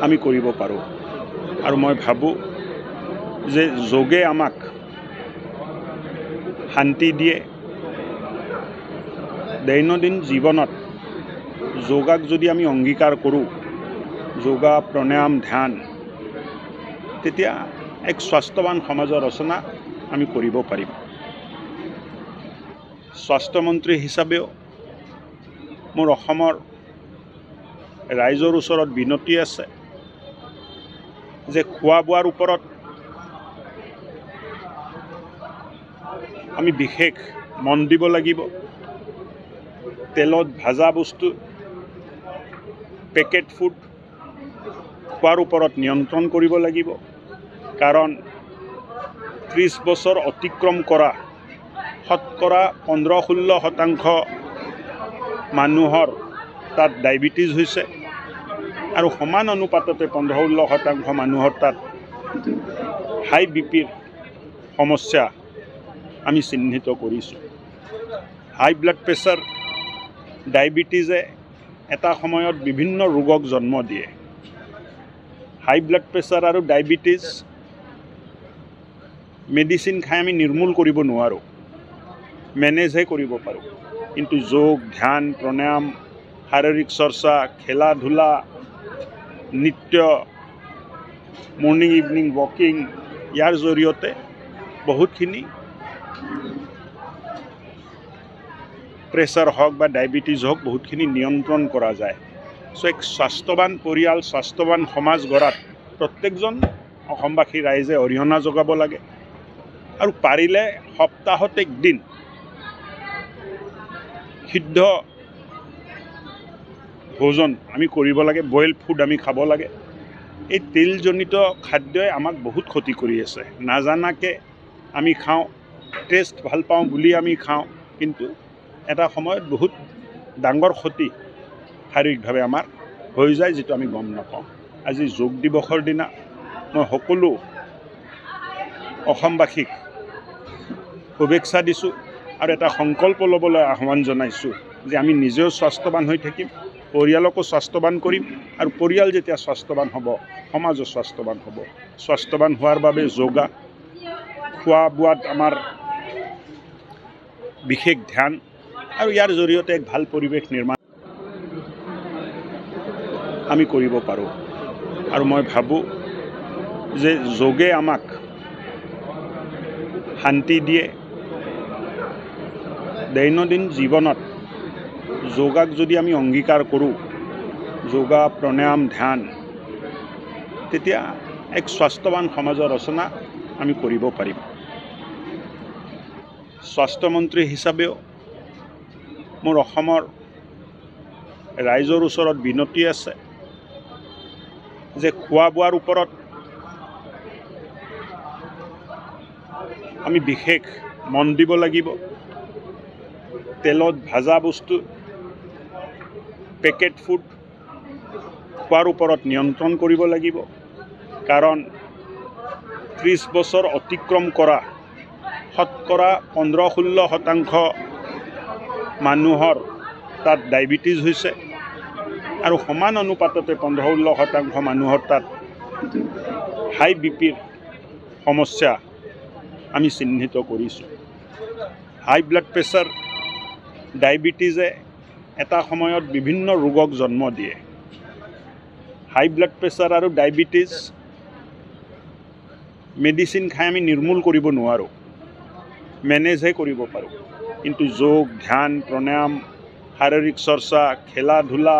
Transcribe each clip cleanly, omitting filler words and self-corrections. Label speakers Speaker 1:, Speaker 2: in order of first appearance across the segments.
Speaker 1: আমি কৰিব পাৰোঁ আৰু মই ভাবোঁ যে যোগে আমাক শান্তি দিয়ে। দৈনন্দিন জীৱনত যোগাক যদি আমি অংগীকাৰ কৰোঁ, যোগা প্ৰণায়াম ধ্যান, তেতিয়া এক স্বাস্থ্যৱান সমাজৰ ৰচনা আমি কৰিব পাৰিম। স্বাস্থ্যমন্ত্ৰী হিচাপেও মোৰ অসমৰ ৰাইজৰ ওচৰত বিনতি আছে যে খোৱা বোৱাৰ ওপৰত আমি বিশেষ মন দিব লাগিব। তেলত ভাজা বস্তু, পেকেট ফুড খোৱাৰ ওপৰত নিয়ন্ত্ৰণ কৰিব লাগিব, কাৰণ 30 বছৰ অতিক্ৰম কৰা শতকৰা 15-16% মানুহৰ তাত ডায়েবেটিছ হৈছে আৰু সমান অনুপাততে 15-16% মানুহৰ তাত হাই বিপিৰ সমস্যা আমি চিহ্নিত কৰিছোঁ। হাই ব্লাড প্ৰেছাৰ, ডায়েবেটিছে এটা সময়ত বিভিন্ন ৰোগক জন্ম দিয়ে। হাই ব্লাড প্ৰেছাৰ আৰু ডায়েবেটিছ মেডিচিন খাই আমি নিৰ্মূল কৰিব নোৱাৰোঁ, মেনেজহে কৰিব পাৰোঁ। কিন্তু যোগ, ধ্যান, প্ৰণায়াম, শাৰীৰিক চৰ্চা, খেলা ধূলা, নৃত্য, মৰ্ণিং ইভিনিং ৱাকিং, ইয়াৰ জৰিয়তে বহুতখিনি প্ৰেছাৰ হওক বা ডায়েবেটিছ হওক বহুতখিনি নিয়ন্ত্ৰণ কৰা যায়। চ' এক স্বাস্থ্যৱান পৰিয়াল, স্বাস্থ্যৱান সমাজ গঢ়াত প্ৰত্যেকজন অসমবাসী ৰাইজে অৰিহণা যোগাব লাগে আৰু পাৰিলে সপ্তাহত একদিন সিদ্ধ ভোজন আমি কৰিব লাগে, বইল ফুড আমি খাব লাগে। এই তেলজনিত খাদ্যই আমাক বহুত ক্ষতি কৰি আছে। নাজানাকৈ আমি খাওঁ, টেষ্ট ভাল পাওঁ বুলি আমি খাওঁ, কিন্তু এটা সময়ত বহুত ডাঙৰ ক্ষতি শাৰীৰিকভাৱে আমাৰ হৈ যায়, যিটো আমি গম নাপাওঁ। আজি যোগ দিৱসৰ দিনা মই সকলো অসমবাসীক শুভেচ্ছা দিছোঁ আৰু এটা সংকল্প ল'বলৈ আহ্বান জনাইছোঁ যে আমি নিজেও স্বাস্থ্যৱান হৈ থাকিম, পৰিয়ালকো স্বাস্থ্যৱান কৰিম আৰু পৰিয়াল যেতিয়া স্বাস্থ্যৱান হ'ব, সমাজো স্বাস্থ্যৱান হ'ব। স্বাস্থ্যৱান হোৱাৰ বাবে যোগা, খোৱা বোৱাত আমাৰ বিশেষ ধ্যান আৰু ইয়াৰ জৰিয়তে এক ভাল পৰিৱেশ নিৰ্মাণ আমি কৰিব পাৰোঁ আৰু মই ভাবোঁ যে যোগে আমাক শান্তি দিয়ে। দৈনন্দিন জীৱনত যোগাক যদি আমি অংগীকাৰ কৰোঁ, যোগা প্ৰণায়াম ধ্যান, তেতিয়া এক স্বাস্থ্যৱান সমাজৰ ৰচনা আমি কৰিব পাৰিম। স্বাস্থ্যমন্ত্ৰী হিচাপেও মোৰ অসমৰ ৰাইজৰ ওচৰত বিনতি আছে যে খোৱা বোৱাৰ ওপৰত আমি বিশেষ মন দিব লাগিব। তেলত ভাজা বস্তু, পেকেট ফুড খোৱাৰ ওপৰত নিয়ন্ত্ৰণ কৰিব লাগিব, কাৰণ 30 বছৰ অতিক্ৰম কৰা শতকৰা 15-16% মানুহৰ তাত ডায়েবেটিছ হৈছে আৰু সমান অনুপাততে 15-16% মানুহৰ তাত হাই বিপিৰ সমস্যা আমি চিহ্নিত কৰিছোঁ। হাই ব্লাড প্ৰেছাৰ, ডায়েবেটিছে এটা সময়ত বিভিন্ন ৰোগক জন্ম দিয়ে। হাই ব্লাড প্ৰেছাৰ আৰু ডায়েবেটিছ মেডিচিন খাই আমি নিৰ্মূল কৰিব নোৱাৰোঁ, মেনেজহে কৰিব পাৰোঁ। কিন্তু যোগ, ধ্যান, প্ৰণায়াম, শাৰীৰিক চৰ্চা, খেলা ধূলা,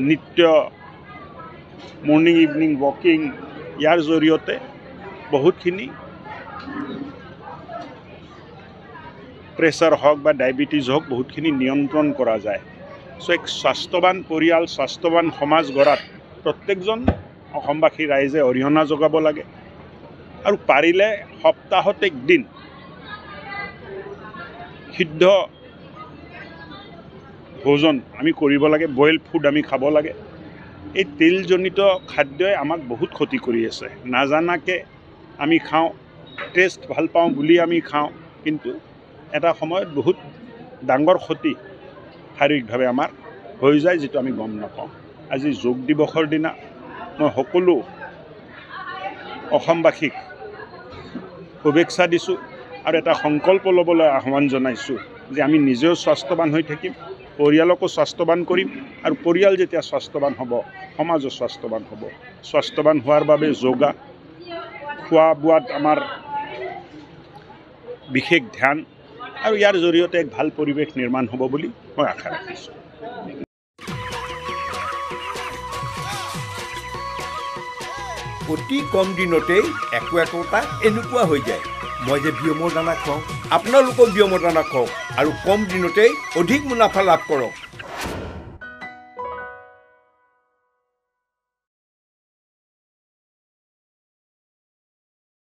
Speaker 1: নৃত্য, মৰ্ণিং ইভিনিং ৱাকিং, ইয়াৰ জৰিয়তে বহুতখিনি প্ৰেছাৰ হওক বা ডায়েবেটিছ হওক বহুতখিনি নিয়ন্ত্ৰণ কৰা যায়। চ' এক স্বাস্থ্যৱান পৰিয়াল, স্বাস্থ্যৱান সমাজ গঢ়াত প্ৰত্যেকজন অসমবাসী ৰাইজে অৰিহণা যোগাব লাগে আৰু পাৰিলে সপ্তাহত একদিন সিদ্ধ ভোজন আমি কৰিব লাগে, বইল ফুড আমি খাব লাগে। এই তেলজনিত খাদ্যই আমাক বহুত ক্ষতি কৰি আছে। নাজানাকৈ আমি খাওঁ, টেষ্ট ভাল পাওঁ বুলি আমি খাওঁ, কিন্তু এটা সময়ত বহুত ডাঙৰ ক্ষতি শাৰীৰিকভাৱে আমাৰ হৈ যায়, যিটো আমি গম নাপাওঁ। আজি যোগ দিৱসৰ দিনা মই সকলো অসমবাসীক শুভেচ্ছা দিছোঁ আৰু এটা সংকল্প ল'বলৈ আহ্বান জনাইছোঁ যে আমি নিজেও স্বাস্থ্যৱান হৈ থাকিম, পৰিয়ালকো স্বাস্থ্যৱান কৰিম আৰু পৰিয়াল যেতিয়া স্বাস্থ্যৱান হ'ব সমাজো স্বাস্থ্যৱান হ'ব। স্বাস্থ্যৱান হোৱাৰ বাবে যোগা, খোৱা বোৱাত আমাৰ বিশেষ ধ্যান আৰু ইয়াৰ জৰিয়তে এক ভাল পৰিৱেশ নিৰ্মাণ হ'ব বুলি মই আশা ৰাখিছোঁ।
Speaker 2: অতি কম দিনতেই একোটা এনেকুৱা হৈ যায়। মই যে বিয়মৰ দানা খুৱাওঁ, আপোনালোকেও বিয়মৰ দানা খুৱাওক আৰু কম দিনতেই অধিক মুনাফা লাভ কৰক।